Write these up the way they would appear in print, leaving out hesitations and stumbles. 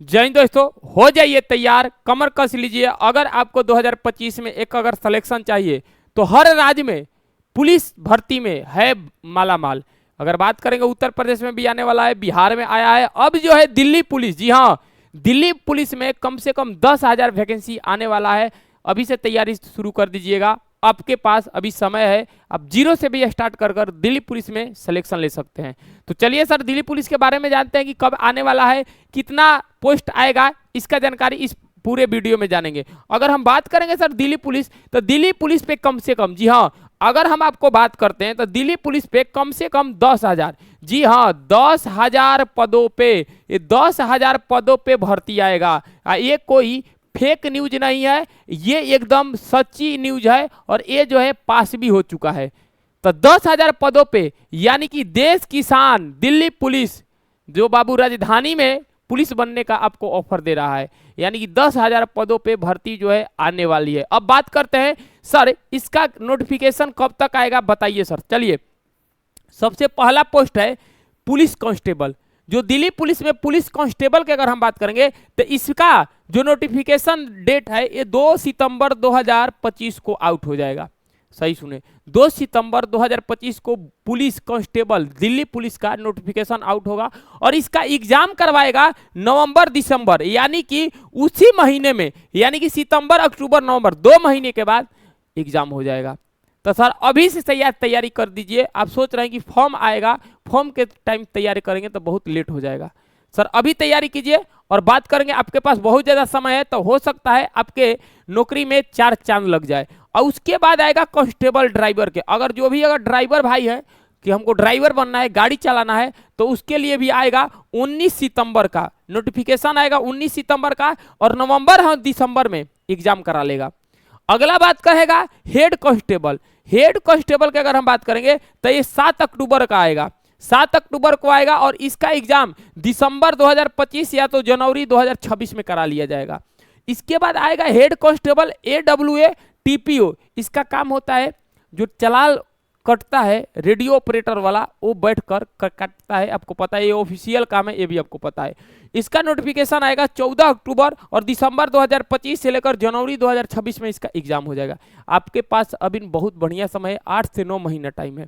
जय हिंद दोस्तों, हो जाइए तैयार, कमर कस लीजिए। अगर आपको 2025 में एक अगर सिलेक्शन चाहिए तो हर राज्य में पुलिस भर्ती में है माला माल। अगर बात करेंगे उत्तर प्रदेश में भी आने वाला है, बिहार में आया है, अब जो है दिल्ली पुलिस, जी हाँ दिल्ली पुलिस में कम से कम 10,000 वैकेंसी आने वाला है। अभी से तैयारी शुरू कर दीजिएगा, आपके पास अभी समय है। आप जीरो से भी स्टार्ट कर दिल्ली पुलिस में सिलेक्शन ले सकते हैं। तो चलिए सर दिल्ली पुलिस के बारे में जानते हैं कि कब आने वाला है, कितना पोस्ट आएगा, इसका जानकारी इस पूरे वीडियो में जानेंगे। अगर हम बात करेंगे सर दिल्ली पुलिस, तो दिल्ली पुलिस पे कम से कम, जी हाँ अगर हम आपको बात करते हैं तो दिल्ली पुलिस पे कम से कम 10,000, जी हाँ 10,000 पदों पे, ये 10,000 पदों पे भर्ती आएगा। ये कोई फेक न्यूज नहीं है, ये एकदम सच्ची न्यूज है और ये जो है पास भी हो चुका है। तो 10,000 पदों पे, यानी कि देश किसान दिल्ली पुलिस जो बाबू राजधानी में पुलिस बनने का आपको ऑफर दे रहा है, यानी कि 10,000 पदों पे भर्ती जो है आने वाली है। अब बात करते हैं सर इसका नोटिफिकेशन कब तक आएगा बताइए सर। चलिए सबसे पहला पोस्ट है पुलिस कांस्टेबल। जो दिल्ली पुलिस में पुलिस कांस्टेबल की अगर हम बात करेंगे तो इसका जो नोटिफिकेशन डेट है ये 2 सितंबर 2025 को आउट हो जाएगा। सही सुने, 2 सितंबर 2025 को पुलिस कांस्टेबल दिल्ली पुलिस का नोटिफिकेशन आउट होगा और इसका एग्जाम करवाएगा नवंबर दिसंबर, यानी कि उसी महीने में, यानी कि सितंबर अक्टूबर नवंबर 2 महीने के बाद एग्जाम हो जाएगा। तो सर अभी से तैयारी कर दीजिए। आप सोच रहे हैं कि फॉर्म आएगा, फॉर्म के टाइम तैयारी करेंगे तो बहुत लेट हो जाएगा। सर अभी तैयारी कीजिए और बात करेंगे, आपके पास बहुत ज़्यादा समय है तो हो सकता है आपके नौकरी में 4 चांद लग जाए। और उसके बाद आएगा कांस्टेबल ड्राइवर के, अगर जो भी अगर ड्राइवर भाई है कि हमको ड्राइवर बनना है, गाड़ी चलाना है, तो उसके लिए भी आएगा 19 सितंबर का नोटिफिकेशन आएगा 19 सितंबर का, और नवंबर हाँ दिसंबर में एग्जाम करा लेगा। अगला बात कहेगा हेड कांस्टेबल। हेड कांस्टेबल की अगर हम बात करेंगे तो ये 7 अक्टूबर का आएगा, 7 अक्टूबर को आएगा और इसका एग्जाम दिसंबर 2025 या तो जनवरी 2026 में करा लिया जाएगा। इसके बाद आएगा हेड कांस्टेबल AWA TPO। इसका काम होता है जो चलाल कटता है रेडियो ऑपरेटर वाला, वो बैठकर कटता है, आपको पता है ये ऑफिशियल काम है, ये भी आपको पता है। इसका नोटिफिकेशन आएगा 14 अक्टूबर और दिसंबर 2025 से लेकर जनवरी 2026 में इसका एग्जाम हो जाएगा। आपके पास अभी बहुत बढ़िया समय है, 8 से 9 महीना टाइम है।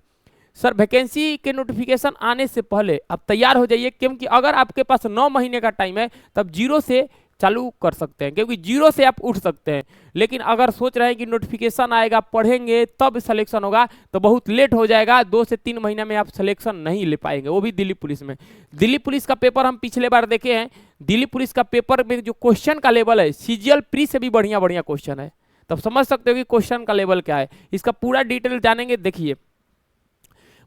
सर वैकेंसी के नोटिफिकेशन आने से पहले आप तैयार हो जाइए, क्योंकि अगर आपके पास 9 महीने का टाइम है तब जीरो से चालू कर सकते हैं, क्योंकि जीरो से आप उठ सकते हैं। लेकिन अगर सोच रहे हैं कि नोटिफिकेशन आएगा पढ़ेंगे तब सिलेक्शन होगा तो बहुत लेट हो जाएगा, 2 से 3 महीना में आप सिलेक्शन नहीं ले पाएंगे, वो भी दिल्ली पुलिस में। दिल्ली पुलिस का पेपर हम पिछले बार देखे हैं, दिल्ली पुलिस का पेपर में जो क्वेश्चन का लेवल है CGL प्री से भी बढ़िया क्वेश्चन है, तब समझ सकते हो कि क्वेश्चन का लेवल क्या है। इसका पूरा डिटेल जानेंगे। देखिए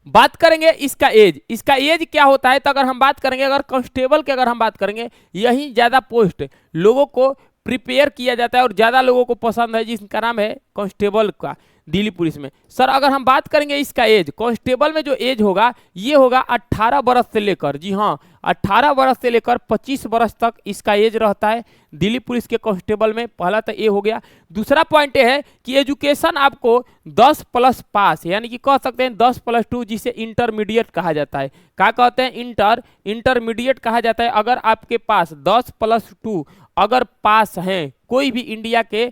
बात करेंगे इसका एज क्या होता है, तो अगर हम बात करेंगे, अगर कांस्टेबल की अगर हम बात करेंगे, यही ज़्यादा पोस्ट लोगों को प्रिपेयर किया जाता है और ज़्यादा लोगों को पसंद है, जिसका नाम है कांस्टेबल का दिल्ली पुलिस में। सर अगर हम बात करेंगे इसका एज, कांस्टेबल में जो एज होगा ये होगा 18 वर्ष से लेकर, जी हाँ 18 वर्ष से लेकर 25 वर्ष तक इसका एज रहता है दिल्ली पुलिस के कांस्टेबल में। पहला तो ये हो गया। दूसरा पॉइंट ये है कि एजुकेशन आपको 10+ पास, यानी कि कह सकते हैं 10+2, जिसे इंटरमीडिएट कहा जाता है। क्या कहते हैं? इंटरमीडिएट कहा जाता है। अगर आपके पास 10+2 अगर पास हैं कोई भी इंडिया के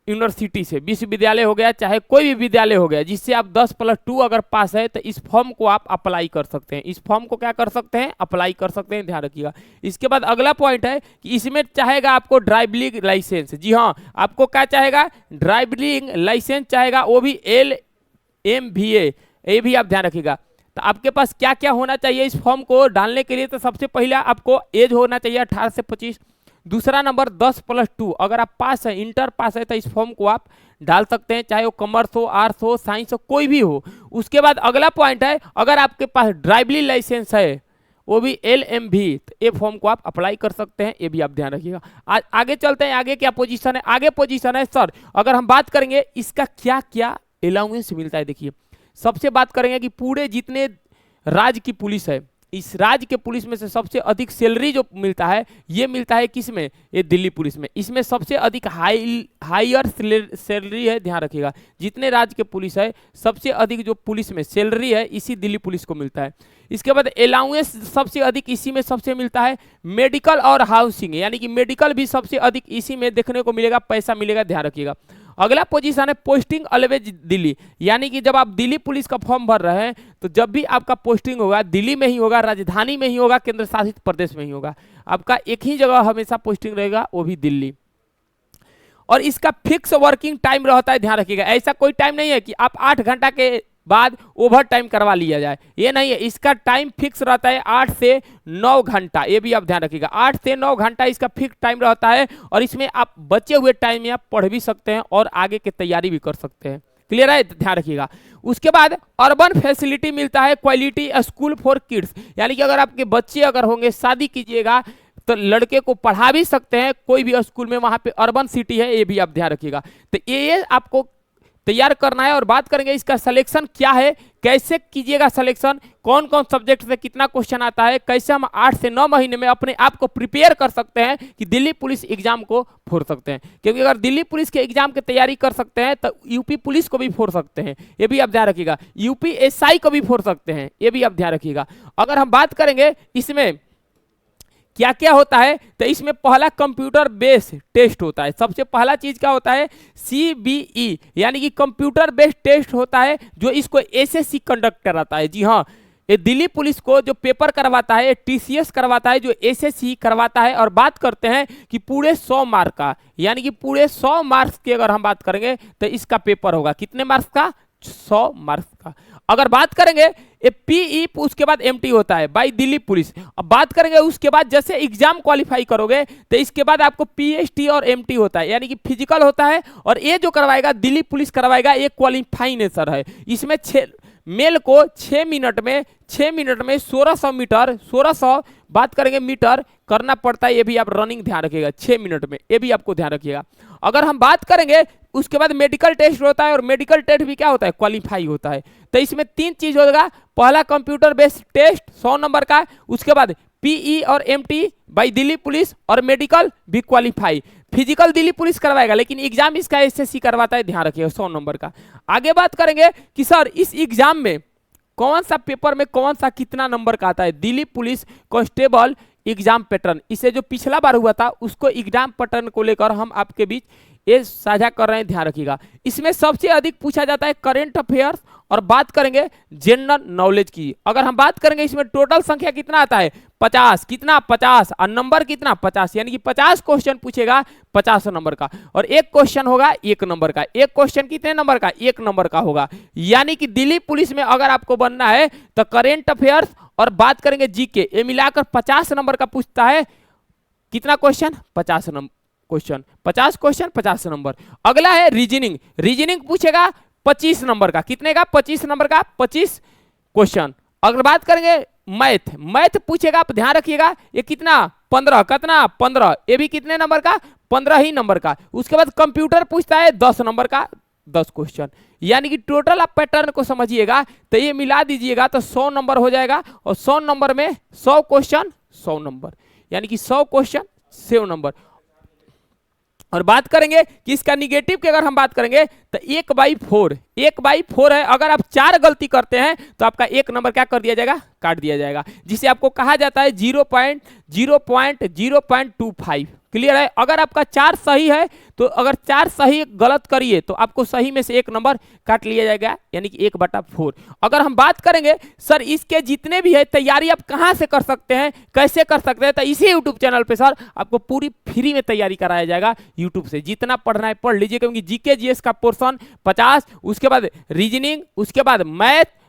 यूनिवर्सिटी से, विश्वविद्यालय हो गया चाहे कोई भी विद्यालय हो गया, जिससे आप 10+2 अगर पास है तो इस फॉर्म को आप अप्लाई कर सकते हैं। इस फॉर्म को क्या कर सकते हैं? अप्लाई कर सकते हैं, ध्यान रखिएगा। इसके बाद अगला पॉइंट है कि इसमें चाहेगा आपको ड्राइविंग लाइसेंस। जी हाँ, आपको क्या चाहेगा? ड्राइविंग लाइसेंस चाहेगा, वो भी LMVA, ये भी आप ध्यान रखिएगा। तो आपके पास क्या क्या होना चाहिए इस फॉर्म को डालने के लिए? तो सबसे पहले आपको एज होना चाहिए 18 से 25। दूसरा नंबर 10+2, अगर आप पास है, इंटर पास है, तो इस फॉर्म को आप डाल सकते हैं, चाहे वो कॉमर्स हो, आर्ट्स हो, साइंस हो, कोई भी हो। उसके बाद अगला पॉइंट है, अगर आपके पास ड्राइविंग लाइसेंस है, वो भी LMV, तो ये फॉर्म को आप अप्लाई कर सकते हैं, ये भी आप ध्यान रखिएगा। आगे चलते हैं, आगे क्या पोजीशन है? आगे पोजीशन है सर, अगर हम बात करेंगे इसका क्या क्या अलाउंस मिलता है। देखिए सबसे बात करेंगे कि पूरे जितने राज्य की पुलिस है, इस राज्य के पुलिस में से सबसे अधिक सैलरी जो मिलता है ये मिलता है किस में, ये दिल्ली पुलिस में। इसमें सबसे अधिक हायर सैलरी है, ध्यान रखिएगा। जितने राज्य के पुलिस है सबसे अधिक जो पुलिस में सैलरी है इसी दिल्ली पुलिस को मिलता है। इसके बाद अलाउंस सबसे अधिक इसी में सबसे मिलता है। मेडिकल और हाउसिंग, यानी कि मेडिकल भी सबसे अधिक इसी में देखने को मिलेगा, पैसा मिलेगा, ध्यान रखिएगा। अगला पोजीशन है पोस्टिंग ऑलवेज दिल्ली, यानी कि जब आप दिल्ली पुलिस का फॉर्म भर रहे हैं तो जब भी आपका पोस्टिंग होगा दिल्ली में ही होगा, राजधानी में ही होगा, केंद्र शासित प्रदेश में ही होगा। आपका एक ही जगह हमेशा पोस्टिंग रहेगा, वो भी दिल्ली। और इसका फिक्स वर्किंग टाइम रहता है, ध्यान रखिएगा। ऐसा कोई टाइम नहीं है कि आप 8 घंटा के बाद ओवर टाइम करवा लिया जाए, ये नहीं है। इसका टाइम फिक्स रहता है 8 से 9 घंटा, ये भी आप ध्यान रखिएगा। 8 से 9 घंटा इसका फिक्स टाइम रहता है और इसमें आप बचे हुए टाइम में आप पढ़ भी सकते हैं और आगे की तैयारी भी कर सकते हैं। क्लियर है, ध्यान रखिएगा। उसके बाद अर्बन फैसिलिटी मिलता है, क्वालिटी स्कूल फॉर किड्स, यानी कि अगर आपके बच्चे अगर होंगे, शादी कीजिएगा तो लड़के को पढ़ा भी सकते हैं कोई भी स्कूल में, वहां पे अर्बन सिटी है, ये भी आप ध्यान रखिएगा। तो ये आपको तैयार करना है। और बात करेंगे इसका सिलेक्शन क्या है, कैसे कीजिएगा सिलेक्शन, कौन कौन सब्जेक्ट से कितना क्वेश्चन आता है, कैसे हम 8 से 9 महीने में अपने आप को प्रिपेयर कर सकते हैं कि दिल्ली पुलिस एग्जाम को फोड़ सकते हैं। क्योंकि अगर दिल्ली पुलिस के एग्जाम की तैयारी कर सकते हैं तो यूपी पुलिस को भी फोड़ सकते हैं, ये भी आप ध्यान रखिएगा। यूपीएसआई को भी फोड़ सकते हैं, ये भी आप ध्यान रखिएगा। अगर हम बात करेंगे इसमें क्या क्या होता है, तो इसमें पहला कंप्यूटर बेस्ड टेस्ट होता है। सबसे पहला चीज क्या होता है, CBE, यानी कि कंप्यूटर बेस्ड टेस्ट होता है, जो इसको SSC कंडक्ट कराता है। जी हाँ, ये दिल्ली पुलिस को जो पेपर करवाता है TCS करवाता है, जो SSC करवाता है। और बात करते हैं कि पूरे 100 मार्क का, यानी कि पूरे 100 मार्क्स की अगर हम बात करेंगे तो इसका पेपर होगा कितने मार्क्स का, 100 मार्क्स का। अगर बात करेंगे PE, उसके बाद MT होता है बाई दिल्ली पुलिस। अब बात करेंगे उसके बाद जैसे एग्जाम क्वालिफाई करोगे तो इसके बाद आपको PST और MT होता है, यानी कि फिजिकल होता है। और ये जो करवाएगा दिल्ली पुलिस करवाएगा, ये क्वालिफाई नेचर है। इसमें मेल को 6 मिनट में 1600 मीटर, 1600 बात करेंगे मीटर करना पड़ता है, ये भी आप रनिंग ध्यान रखिएगा 6 मिनट में, ये भी आपको ध्यान रखिएगा। अगर हम बात करेंगे उसके बाद मेडिकल टेस्ट होता है, और मेडिकल टेस्ट भी क्या होता है, क्वालिफाई होता है। तो इसमें 3 चीज होगा, पहला कंप्यूटर बेस्ड टेस्ट 100 नंबर का, उसके बाद PE और MT बाई दिल्ली पुलिस, और मेडिकल भी क्वालिफाई। फिजिकल दिल्ली पुलिस करवाएगा लेकिन एग्जाम इसका SSC करवाता है, ध्यान रखिएगा 100 नंबर का। आगे बात करेंगे कि सर इस एग्जाम में कौन सा पेपर में कौन सा कितना नंबर का आता है। Delhi police constable exam pattern, इससे जो पिछला बार हुआ था उसको एग्जाम पैटर्न को लेकर हम आपके बीच ये साझा कर रहे हैं, ध्यान रखिएगा। इसमें सबसे अधिक पूछा जाता है करंट अफेयर्स, और बात करेंगे जनरल नॉलेज की। अगर हम बात करेंगे इसमें टोटल संख्या कितना आता है, 50, कितना 50, और नंबर कितना 50, यानी कि 50 क्वेश्चन पूछेगा 50 नंबर का, और एक क्वेश्चन होगा 1 नंबर का। एक क्वेश्चन कितने नंबर का, 1 नंबर का होगा। यानी कि दिल्ली पुलिस में अगर आपको बनना है तो करेंट अफेयर्स और बात करेंगे जीके, ये मिलाकर 50 नंबर का पूछता है। कितना question, 50 number question, 50 question 50 number. अगला है रीजनिंग, रीजनिंग पूछेगा 25 नंबर का, कितने का, 25 नंबर का 25 क्वेश्चन। अगर बात करेंगे मैथ, मैथ पूछेगा, आप ध्यान रखिएगा, ये कितना 15, कितना 15, ये भी कितने नंबर का, 15 ही नंबर का। उसके बाद कंप्यूटर पूछता है 10 नंबर का, 10 क्वेश्चन। यानी कि टोटल आप पैटर्न को समझिएगा तो ये मिला दीजिएगा तो 100 नंबर हो जाएगा, और 100 नंबर में 100 क्वेश्चन 100 नंबर, यानी कि 100 क्वेश्चन 100 नंबर। और बात करेंगे कि इसका निगेटिव की अगर हम बात करेंगे तो 1/4 है। अगर आप 4 गलती करते हैं तो आपका 1 नंबर क्या कर दिया जाएगा, काट दिया जाएगा, जिसे आपको कहा जाता है 0.0.25। क्लियर है। अगर आपका 4 सही है तो अगर 4 सही गलत करिए तो आपको सही में से 1 नंबर काट लिया जाएगा, यानी कि 1/4। अगर हम बात करेंगे सर इसके जितने भी है तैयारी आप कहां से कर सकते हैं, कैसे कर सकते हैं, तो इसी यूट्यूब चैनल पे सर आपको पूरी फ्री में तैयारी कराया जाएगा यूट्यूब से। जितना पढ़ना है पढ़ लीजिए, क्योंकि जीके जीएस का पोर्शन 50, उसके बाद रीजनिंग, उसके बाद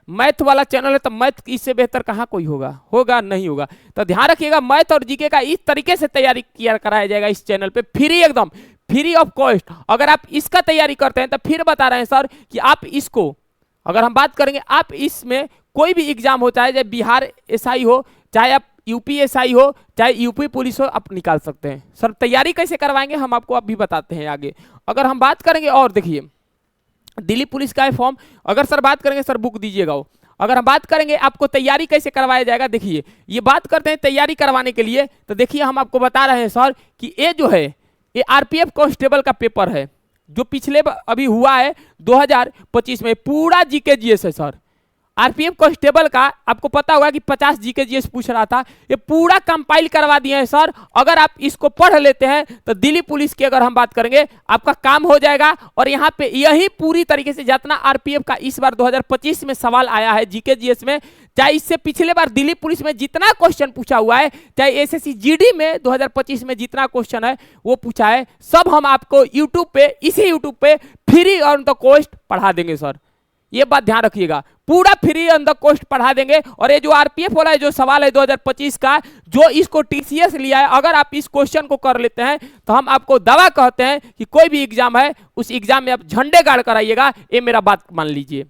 मैथ वाला चैनल है, तो मैथ इससे बेहतर कहाँ कोई होगा नहीं होगा। तो ध्यान रखिएगा, मैथ और जीके का इस तरीके से तैयारी किया कराया जाएगा इस चैनल पे, फ्री, एकदम फ्री ऑफ कॉस्ट। अगर आप इसका तैयारी करते हैं तो फिर बता रहे हैं सर कि आप इसको, अगर हम बात करेंगे, आप इसमें कोई भी एग्जाम हो, चाहे बिहार SI हो, चाहे आप UPSI हो, चाहे यूपी पुलिस हो, आप निकाल सकते हैं। सर तैयारी कैसे करवाएंगे हम आपको अभी बताते हैं आगे। अगर हम बात करेंगे, और देखिए दिल्ली पुलिस का है फॉर्म, अगर सर बात करेंगे, सर बुक दीजिएगा वो, अगर हम बात करेंगे आपको तैयारी कैसे करवाया जाएगा, देखिए ये बात करते हैं तैयारी करवाने के लिए, तो देखिए हम आपको बता रहे हैं सर कि ये जो है ये आरपीएफ कांस्टेबल का पेपर है जो पिछले अभी हुआ है 2025 में, पूरा जीके जीएस है सर। आरपीएफ कांस्टेबल का आपको पता होगा कि 50 जीके जीएस पूछ रहा था, ये पूरा कंपाइल करवा दिए हैं सर। अगर आप इसको पढ़ लेते हैं तो दिल्ली पुलिस की अगर हम बात करेंगे आपका काम हो जाएगा। और यहाँ पे यही पूरी तरीके से जितना आरपीएफ का इस बार 2025 में सवाल आया है जीके जीएस में, चाहे इससे पिछले बार दिल्ली पुलिस में जितना क्वेश्चन पूछा हुआ है, चाहे एसएससी जीडी में 2025 में जितना क्वेश्चन है वो पूछा है, सब हम आपको यूट्यूब पे, इसी यूट्यूब पे फ्री ऑन द कॉस्ट पढ़ा देंगे सर। ये बात ध्यान रखिएगा, पूरा फ्री ऑन द कॉस्ट पढ़ा देंगे। और ये जो आरपीएफ वाला है जो सवाल है 2025 का, जो इसको टीसीएस लिया है, अगर आप इस क्वेश्चन को कर लेते हैं तो हम आपको दावा कहते हैं कि कोई भी एग्जाम है उस एग्जाम में आप झंडे गाड़ कर आइएगा, ये मेरा बात मान लीजिए।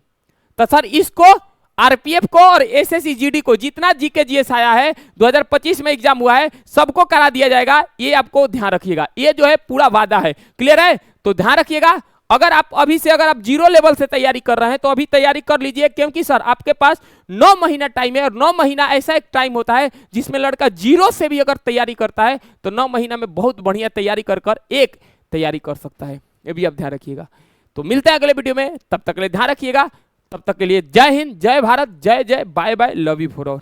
तो सर इसको आरपीएफ को और एसएससी जीडी को जितना जीके जीएस आया है 2025 में एग्जाम हुआ है सबको करा दिया जाएगा, ये आपको ध्यान रखिएगा। ये जो है पूरा वादा है, क्लियर है? तो ध्यान रखिएगा, अगर आप अभी से अगर आप जीरो लेवल से तैयारी कर रहे हैं तो अभी तैयारी कर लीजिए, क्योंकि सर आपके पास 9 महीना टाइम है। और 9 महीना ऐसा एक टाइम होता है जिसमें लड़का जीरो से भी अगर तैयारी करता है तो 9 महीना में बहुत बढ़िया तैयारी कर एक तैयारी कर सकता है, ये भी आप ध्यान रखिएगा। तो मिलते हैं अगले वीडियो में, तब तक के लिए ध्यान रखिएगा। तब तक के लिए जय हिंद, जय भारत, जय जय, bye bye, love you for all.